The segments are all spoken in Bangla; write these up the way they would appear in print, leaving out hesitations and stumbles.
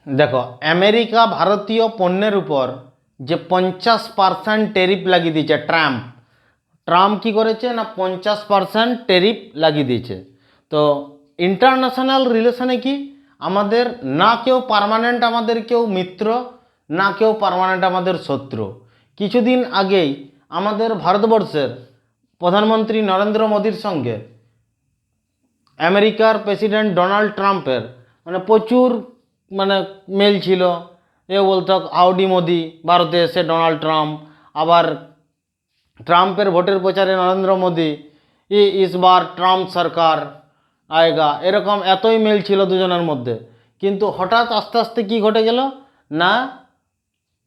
দেখো, আমেরিকা ভারতীয় পণ্যের উপর যে 50% ট্যারিফ লাগিয়ে দিয়েছে, ট্রাম্প ট্রাম্প কি করেছে না 50% ট্যারিফ লাগিয়ে দিয়েছে। তো ইন্টারন্যাশনাল রিলেশনে কি আমাদের না কেউ পার্মানেন্ট আমাদের কেউ মিত্র, না কেউ পার্মানেন্ট আমাদের শত্রু। কিছুদিন আগেই আমাদের ভারতবর্ষের প্রধানমন্ত্রী নরেন্দ্র মোদীর সঙ্গে আমেরিকার প্রেসিডেন্ট ডোনাল্ড ট্রাম্পের প্রচুর মেল ছিল। এ বলতো হাউডি মোদি, ভারতে এসে ডোনাল্ড ট্রাম্প, আবার ট্রাম্পের ভোটের প্রচারে নরেন্দ্র মোদি ইস বার ট্রাম্প সরকার আয়েগা, এরকম এতই মেল ছিল দুজনের মধ্যে। কিন্তু হঠাৎ আস্তে আস্তে কি ঘটে গেল না,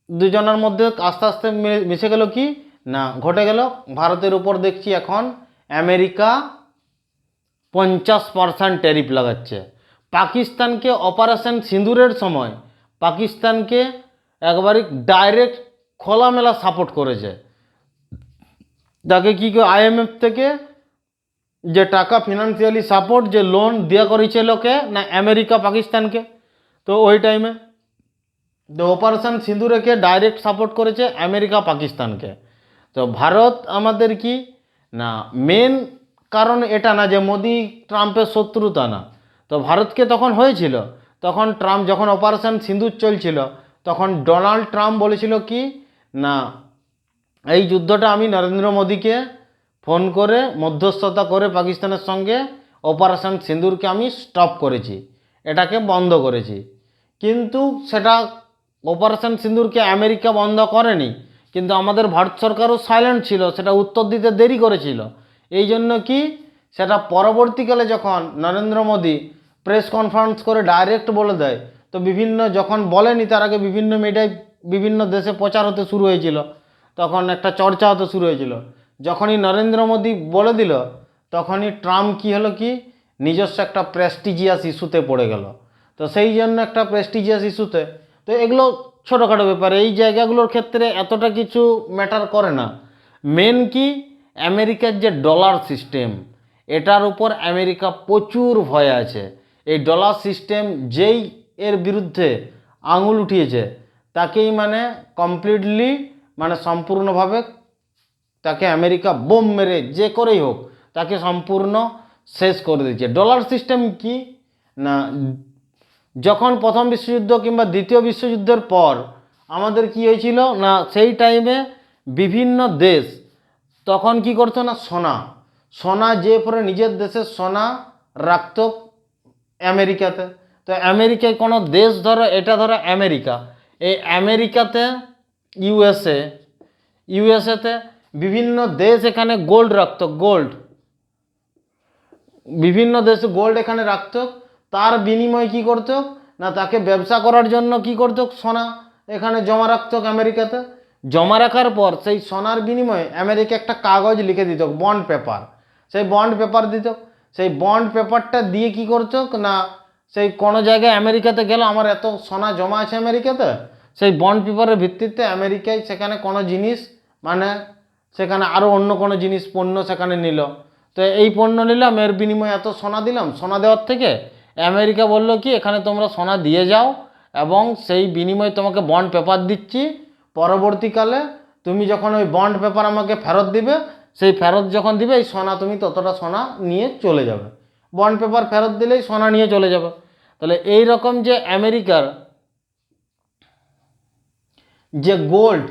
দুজনের মধ্যে আস্তে আস্তে মিশে গেল কি না, ঘটে গেল ভারতের উপর দেখছি এখন আমেরিকা 50% ট্যারিফ লাগাচ্ছে। পাকিস্তানকে অপারেশন সিঁদুরের সময় পাকিস্তানকে একবারই ডাইরেক্ট খোলামেলা সাপোর্ট করেছে। তাকে কি আইএমএফ থেকে যে টাকা ফিনান্সিয়ালি সাপোর্ট যে লোন দেওয়া করেছিল কে না আমেরিকা পাকিস্তানকে। তো ওই টাইমে তো অপারেশন সিঁদুরেকে ডাইরেক্ট সাপোর্ট করেছে আমেরিকা পাকিস্তানকে। তো ভারত আমাদের কি না মেন কারণ এটা না যে মোদি ট্রাম্পের শত্রুতা না। তো ভারতকে তখন হয়েছিল, তখন ট্রাম্প যখন অপারেশন সিঁদুর চলছিল তখন ডোনাল্ড ট্রাম্প বলেছিল কি না এই যুদ্ধটা আমি নরেন্দ্র মোদীকে ফোন করে মধ্যস্থতা করে পাকিস্তানের সঙ্গে অপারেশন সিঁদুরকে আমি স্টপ করেছি, এটাকে বন্ধ করেছি। কিন্তু সেটা অপারেশন সিঁদুরকে আমেরিকা বন্ধ করেনি, কিন্তু আমাদের ভারত সরকারও সাইলেন্ট ছিল, সেটা উত্তর দিতে দেরি করেছিল। এই জন্য কি সেটা পরবর্তীকালে যখন নরেন্দ্র মোদী প্রেস কনফারেন্স করে ডাইরেক্ট বলে দেয়, তো বিভিন্ন যখন বলেনি তার আগে বিভিন্ন মিডিয়ায় বিভিন্ন দেশে প্রচার হতে শুরু হয়েছিল, তখন একটা চর্চা হতে শুরু হয়েছিল। যখনই নরেন্দ্র মোদী বলে দিল তখনই ট্রাম্প কি হলো কি নিজস্ব একটা প্রেস্টিজিয়াস ইস্যুতে পড়ে গেল। তো সেই জন্য একটা প্রেস্টিজিয়াস ইস্যুতে, তো এগুলো ছোটোখাটো ব্যাপার, এই জায়গাগুলোর ক্ষেত্রে এতটা কিছু ম্যাটার করে না। মেন কি আমেরিকার যে ডলার সিস্টেম, এটার উপর আমেরিকা প্রচুর ভয় আছে। এই ডলার সিস্টেম যেই এর বিরুদ্ধে আঙুল উঠিয়েছে তাকেই কমপ্লিটলি সম্পূর্ণভাবে তাকে আমেরিকা বোম মেরে যে করেই হোক তাকে সম্পূর্ণ শেষ করে দিয়েছে। ডলার সিস্টেম কি না, যখন প্রথম বিশ্বযুদ্ধ কিংবা দ্বিতীয় বিশ্বযুদ্ধের পর আমাদের কি হয়েছিল না, সেই টাইমে বিভিন্ন দেশ তখন কি করতো না, সোনা সোনা যে পরে নিজের দেশের সোনা রাখতো আমেরিকাতে। তো আমেরিকায় কোনো দেশ ধরো, এটা ধরো আমেরিকা, এই আমেরিকাতে ইউএসএতে বিভিন্ন দেশ এখানে গোল্ড রাখতো, বিভিন্ন দেশে গোল্ড এখানে রাখতো। তার বিনিময়ে কি করতো না, তাকে ব্যবসা করার জন্য কি করতো, সোনা এখানে জমা রাখতো আমেরিকাতে। জমা রাখার পর সেই সোনার বিনিময়ে আমেরিকা একটা কাগজ লিখে দিত, বন্ড পেপার। সেই বন্ড পেপার দিত, সেই বন্ড পেপারটা দিয়ে কি করতো না, সেই কোনো জায়গায় আমেরিকাতে গেল আমার এত সোনা জমা আছে আমেরিকাতে, সেই বন্ড পেপারের ভিত্তিতে আমেরিকায় সেখানে কোনো জিনিস সেখানে আরও অন্য কোনো জিনিস পণ্য সেখানে নিল। তো এই পণ্য নিলাম, এর বিনিময়ে এত সোনা দিলাম, সোনা দেওয়ার থেকে আমেরিকা বললো কি এখানে তোমরা সোনা দিয়ে যাও এবং সেই বিনিময়ে তোমাকে বন্ড পেপার দিচ্ছি, পরবর্তীকালে তুমি যখন ওই বন্ড পেপার আমাকে ফেরত দিবে, সেই ফেরত যখন দিবে এই সোনা তুমি ততটা সোনা নিয়ে চলে যাবে, বন্ড পেপার ফেরত দিলেই সোনা নিয়ে চলে যাবে। তাহলে এই রকম যে আমেরিকার যে গোল্ড,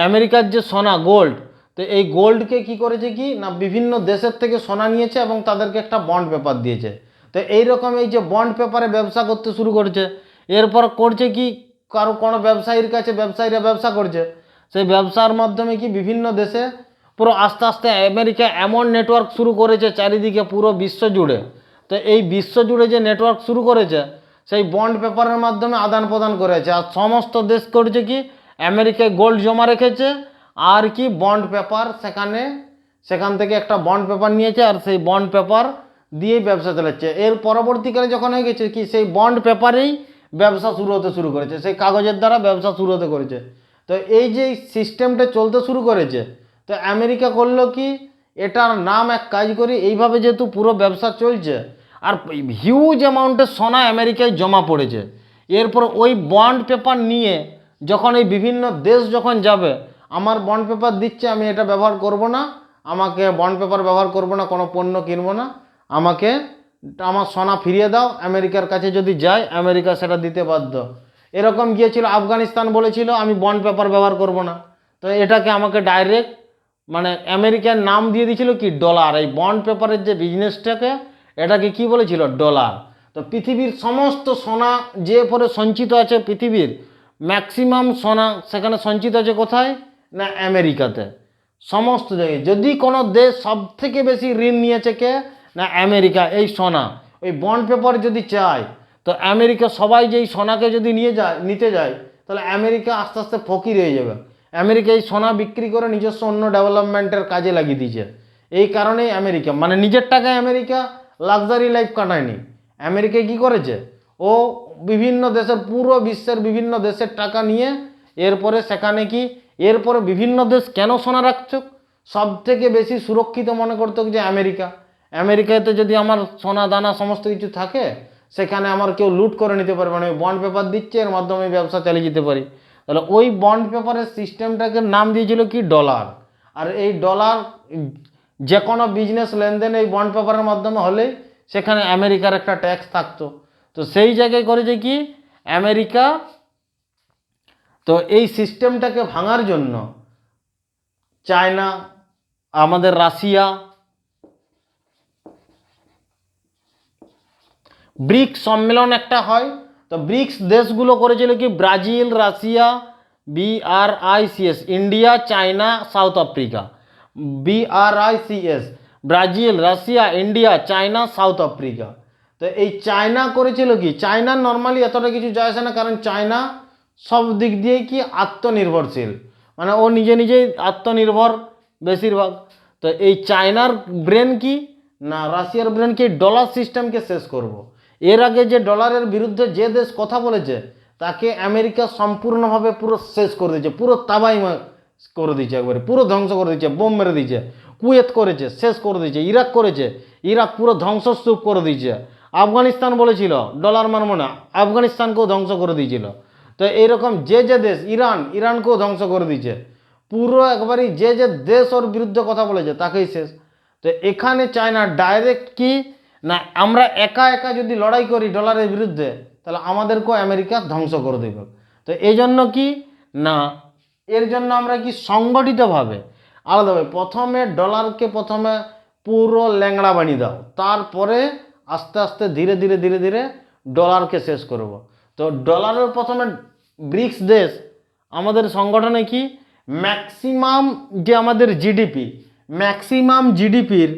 আমেরিকার যে সোনা গোল্ড, তো এই গোল্ডকে কি করেছে কি না বিভিন্ন দেশের থেকে সোনা নিয়েছে এবং তাদেরকে একটা বন্ড পেপার দিয়েছে। তো এই রকম এই যে বন্ড পেপারে ব্যবসা করতে শুরু করেছে, এরপর করছে কি কোনো ব্যবসায়ীর কাছে ব্যবসায়ীরা ব্যবসা করছে, সেই ব্যবসার মাধ্যমে কি বিভিন্ন দেশে পুরো আস্তে আস্তে আমেরিকা এমন নেটওয়ার্ক শুরু করেছে চারিদিকে পুরো বিশ্ব জুড়ে। তো এই বিশ্ব জুড়ে যে নেটওয়ার্ক শুরু করেছে সেই বন্ড পেপারের মাধ্যমে আদান প্রদান করেছে, আর সমস্ত দেশ করছে কি আমেরিকায় গোল্ড জমা রেখেছে আর কি বন্ড পেপার সেখান থেকে একটা বন্ড পেপার নিয়েছে আর সেই বন্ড পেপার দিয়েই ব্যবসা চালাচ্ছে। এর পরবর্তীকালে যখন হয়ে গেছে কি সেই বন্ড পেপারেই ব্যবসা শুরু করেছে, সেই কাগজের দ্বারা ব্যবসা শুরু হতে করেছে। তো এই যে সিস্টেমটা চলতে শুরু করেছে, তো আমেরিকা করলো কি এটার নাম এক কাজ করি, এইভাবে যেহেতু পুরো ব্যবসা চলছে আর হিউজ অ্যামাউন্টের সোনা আমেরিকায় জমা পড়েছে, এরপর ওই বন্ড পেপার নিয়ে যখন এই বিভিন্ন দেশ যখন যাবে, আমার বন্ড পেপার দিচ্ছে, আমি এটা ব্যবহার করব না, আমাকে বন্ড পেপার ব্যবহার করব না, কোনো পণ্য কিনবো না, আমাকে আমার সোনা ফিরিয়ে দাও। আমেরিকার কাছে যদি যায়, আমেরিকা সেটা দিতে বাধ্য। এরকম গিয়েছিল আফগানিস্তান, বলেছিল আমি বন্ড পেপার ব্যবহার করব না, তো এটাকে আমাকে ডাইরেক্ট মানে আমেরিকার নাম দিয়ে দিয়েছিল কি ডলার। এই বন্ড পেপারের যে বিজনেসটাকে, এটাকে কি বলেছিল ডলার। তো পৃথিবীর সমস্ত সোনা যে পরে সঞ্চিত আছে, পৃথিবীর ম্যাক্সিমাম সোনা সেখানে সঞ্চিত আছে কোথায় না আমেরিকাতে। সমস্ত জায়গায় যদি কোনো দেশ সব থেকে বেশি ঋণ নিয়েছে কে না আমেরিকা, এই সোনা। ওই বন্ড পেপার যদি চায়, তো আমেরিকা সবাই যেই সোনাকে যদি নিতে যায়, তাহলে আমেরিকা আস্তে আস্তে ফকির হয়ে যাবে। আমেরিকা এই সোনা বিক্রি করে নিজস্ব অন্য ডেভেলপমেন্টের কাজে লাগিয়ে দিয়েছে। এই কারণেই আমেরিকা মানে নিজের টাকায় আমেরিকা লাক্সারি লাইফ কাটায়নি। আমেরিকা কি করেছে, ও বিভিন্ন দেশের পুরো বিশ্বের বিভিন্ন দেশের টাকা নিয়ে এরপরে সেখানে কি এরপরে বিভিন্ন দেশ কেন সোনা রাখছো, সব থেকে বেশি সুরক্ষিত মনে করতো যে আমেরিকা। আমেরিকাতে যদি আমার সোনা দানা সমস্ত কিছু থাকে, সেখানে আমার কেউ লুট করে নিতে পারবে না। বন্ড পেপার দিচ্ছে, এর মাধ্যমে ব্যবসা চালিয়ে যেতে পারি। তাহলে ওই বন্ড পেপারের সিস্টেমটাকে নাম দিয়েছিল কি ডলার। আর এই ডলার যে কোনো বিজনেস লেনদেন এই বন্ড পেপারের মাধ্যমে হলেই সেখানে আমেরিকার একটা ট্যাক্স থাকতো। তো সেই জায়গায় করেছে কি আমেরিকা, তো এই সিস্টেমটাকে ভাঙার জন্য চায়না, আমাদের রাশিয়া, ব্রিক্স সম্মেলন একটা হয়। তো ব্রিক্স দেশগুলো করেছিল কি Brazil, Russia, BRICS, India, China, south Africa. BRICS Brazil, Russia, India, China, south Africa. তো এই চায়না করেছিল কি, চায়নার নর্মালি এতটা কিছু যায় আসে না, কারণ চায়না সব দিক দিয়েই কি আত্মনির্ভরশীল, মানে ও নিজে নিজেই আত্মনির্ভর বেশিরভাগ। তো এই চায়নার ব্রেন কি না রাশিয়ার ব্রেন কি ডলার সিস্টেমকে শেষ করব। এর আগে যে ডলারের বিরুদ্ধে যে দেশ কথা বলেছে, তাকে আমেরিকা সম্পূর্ণভাবে পুরো শেষ করে দিয়েছে, পুরো তাবাই করে দিয়েছে, একবারে পুরো ধ্বংস করে দিয়েছে, বোম মেরে দিয়েছে। কুয়েত করেছে, শেষ করে দিয়েছে। ইরাক করেছে, ইরাক পুরো ধ্বংসস্তূপ করে দিয়েছে। আফগানিস্তান বলেছিল ডলার মানবো না, আফগানিস্তানকেও ধ্বংস করে দিয়েছিল। তো এইরকম যে যে দেশ, ইরানকেও ধ্বংস করে দিয়েছে। পুরো একবারই যে যে দেশ ওর বিরুদ্ধে কথা বলেছে তাকেই শেষ। তো এখানে চায়না ডাইরেক্ট কি না আমরা একা একা যদি লড়াই করি ডলারের বিরুদ্ধে, তাহলে আমাদেরকেও আমেরিকা ধ্বংস করে দেবে। তো এই জন্য কি না এর জন্য আমরা কি সংগঠিতভাবে আলাদাভাবে প্রথমে ডলারকে প্রথমে পুরো ল্যাংড়া বানিয়ে দাও, তারপরে আস্তে আস্তে ধীরে ধীরে ধীরে ধীরে ডলারকে শেষ করব। তো ডলারের প্রথমে ব্রিক্স দেশ আমাদের সংগঠনে কি ম্যাক্সিমাম যে আমাদের জিডিপি, ম্যাক্সিমাম জিডিপির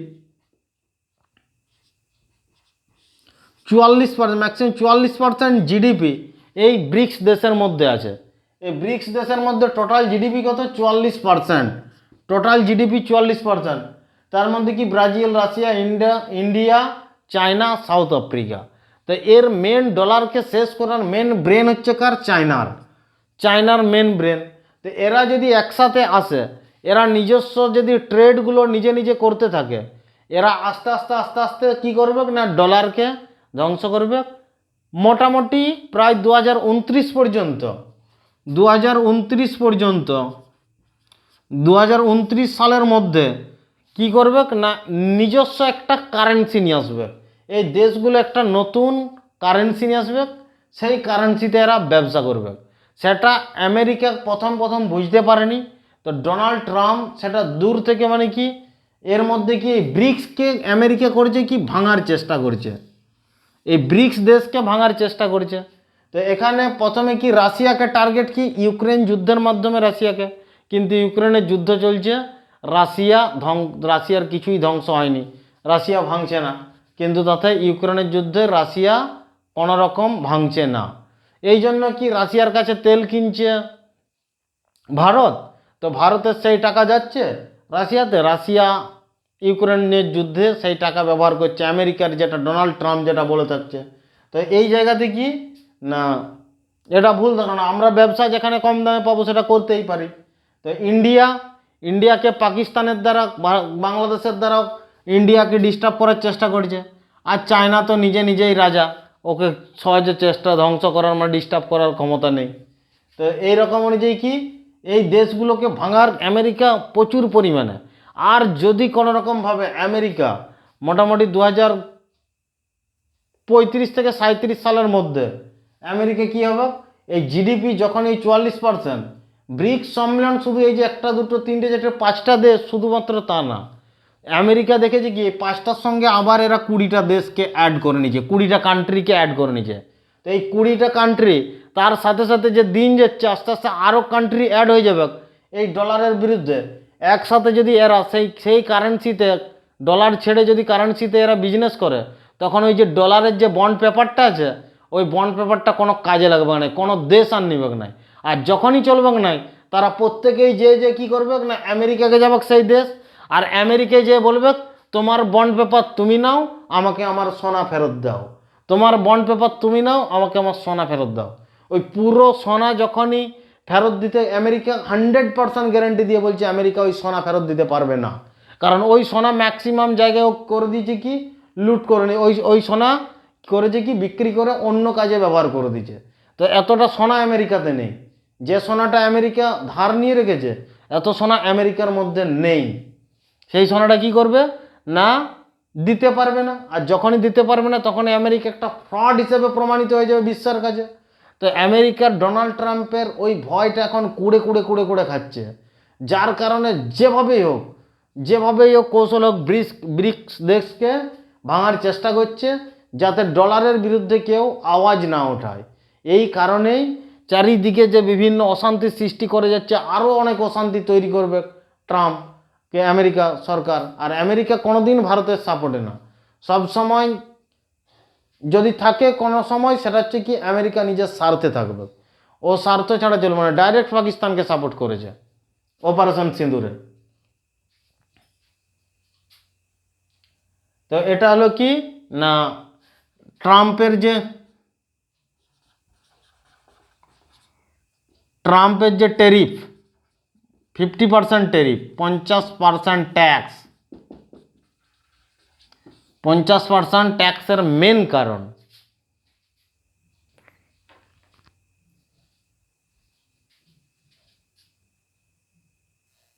44%, ম্যাক্সিমাম 44% জিডিপি এই ব্রিক্স দেশের মধ্যে আছে। এই ব্রিক্স দেশের মধ্যে টোটাল জিডিপি কত 44%, টোটাল জিডিপি 44%। তার মধ্যে কি Brazil, Russia, India, China, south Africa. তো এর মেন ডলারকে শেষ করার মেন ব্রেন হচ্ছে কার চায়নার মেন ব্রেন। তো এরা যদি একসাথে আসে, এরা নিজস্ব যদি ট্রেডগুলো নিজে নিজে করতে থাকে, এরা আস্তে আস্তে আস্তে আস্তে কী করবে না ডলারকে ধ্বংস করবে। মোটামুটি প্রায় 2029 পর্যন্ত 2029 সালের মধ্যে কি করবে না নিজস্ব একটা কারেন্সি নিয়ে আসবে। এই দেশগুলো একটা নতুন কারেন্সি নিয়ে আসবে, সেই কারেন্সিতে এরা ব্যবসা করবে। সেটা আমেরিকা প্রথম বুঝতে পারেনি। তো ডোনাল্ড ট্রাম্প সেটা দূর থেকে মানে কি এর মধ্যে কি ব্রিক্সকে আমেরিকা করেছে কি ভাঙার চেষ্টা করছে, এই ব্রিক্স দেশকে ভাঙার চেষ্টা করছে। তো এখানে প্রথমে কি রাশিয়াকে টার্গেট কি ইউক্রেন যুদ্ধের মাধ্যমে রাশিয়াকে, কিন্তু ইউক্রেনের যুদ্ধ চলছে, রাশিয়ার কিছুই ধ্বংস হয়নি, রাশিয়া ভাঙছে না, কিন্তু তাতে ইউক্রেনের যুদ্ধে রাশিয়া কোনো রকম ভাঙছে না। এই জন্য কি রাশিয়ার কাছে তেল কিনছে ভারত, তো ভারতের সেই টাকা যাচ্ছে রাশিয়াতে, রাশিয়া ইউক্রেনের যুদ্ধে সেই টাকা ব্যবহার করছে আমেরিকার, যেটা ডোনাল্ড ট্রাম্প যেটা বলে থাকছে। তো এই জায়গাতে কি না এটা ভুল ধারণা, আমরা ব্যবসা যেখানে কম দামে পাবো সেটা করতেই পারি। তো ইন্ডিয়াকে পাকিস্তানের দ্বারা বাংলাদেশের দ্বারাও ইন্ডিয়াকে ডিস্টার্ব করার চেষ্টা করছে। আর চায়না তো নিজেই রাজা, ওকে সহজে চেষ্টা ধ্বংস করার মানে ডিস্টার্ব করার ক্ষমতা নেই। তো এই রকম অনুযায়ী কি এই দেশগুলোকে ভাঙার আমেরিকা প্রচুর পরিমাণে। আর যদি কোনো রকমভাবে আমেরিকা মোটামুটি 2035 থেকে 37 সালের মধ্যে আমেরিকা কি হবে, এই জিডিপি যখন এই 44%, ব্রিক্স সম্মেলন শুধু এই যে একটা দুটো তিনটে চারটে পাঁচটা দেশ শুধুমাত্র তা না, আমেরিকা দেখেছে কি এই পাঁচটার সঙ্গে আবার এরা 20টা দেশকে অ্যাড করে নিচ্ছে, 20টা কান্ট্রিকে অ্যাড করে নিচ্ছে। তো এই 20টা কান্ট্রি তার সাথে সাথে যে দিন যাচ্ছে আস্তে আস্তে আরও কান্ট্রি অ্যাড হয়ে যাবে এই ডলারের বিরুদ্ধে। একসাথে যদি এরা সেই কারেন্সিতে ডলার ছেড়ে যদি কারেন্সিতে এরা বিজনেস করে, তখন ওই যে ডলারের যে বন্ড পেপারটা আছে ওই বন্ড পেপারটা কোনো কাজে লাগবে না, কোনো দেশ আর নিবে না। আর যখনই চলবে না তারা প্রত্যেকেই যে কী করবে না আমেরিকাকে যাবে সেই দেশ, আর আমেরিকায় যে বলবে তোমার বন্ড পেপার তুমি নাও, আমাকে আমার সোনা ফেরত দাও, তোমার বন্ড পেপার তুমি নাও, আমাকে আমার সোনা ফেরত দাও। ওই পুরো সোনা যখনই ফেরত দিতে আমেরিকা 100% গ্যারান্টি দিয়ে বলছে আমেরিকা ওই সোনা ফেরত দিতে পারবে না, কারণ ওই সোনা ম্যাক্সিমাম জায়গায় করে দিয়েছে কি লুট করে নি, ওই সোনা করেছে কি বিক্রি করে অন্য কাজে ব্যবহার করে দিয়েছে। তো এতটা সোনা আমেরিকাতে নেই, যে সোনাটা আমেরিকা ধার নিয়ে রেখেছে এত সোনা আমেরিকার মধ্যে নেই। সেই সোনাটা কি করবে না দিতে পারবে না, আর যখনই দিতে পারবে না তখনই আমেরিকা একটা ফ্রড হিসেবে প্রমাণিত হয়ে যাবে বিশ্বের কাছে। তো আমেরিকার ডোনাল্ড ট্রাম্পের ওই ভয়টা এখন কুড়ে কুড়ে কুড়ে কুড়ে খাচ্ছে, যার কারণে যেভাবেই হোক কৌশল হোক ব্রিক্স দেশকে ভাঙার চেষ্টা করছে, যাতে ডলারের বিরুদ্ধে কেউ আওয়াজ না ওঠায়। এই কারণেই চারিদিকে যে বিভিন্ন অশান্তির সৃষ্টি করে যাচ্ছে, আরও অনেক অশান্তি তৈরি করবে ট্রাম্পকে আমেরিকা সরকার। আর আমেরিকা কোনোদিন ভারতের সাপোর্টে না, সব সময় যদি থাকে কোনো সময় সেটা হচ্ছে কি আমেরিকা নিজের স্বার্থে থাকবে, ও স্বার্থ ছাড়া চলবে না। ডাইরেক্ট পাকিস্তানকে সাপোর্ট করেছে অপারেশন সিঁদুরে। তো এটা হলো কি না ট্রাম্পের যে ট্যারিফ 50% ট্যারিফ, 50% ট্যাক্স, 50% ট্যাক্সের মেন কারণ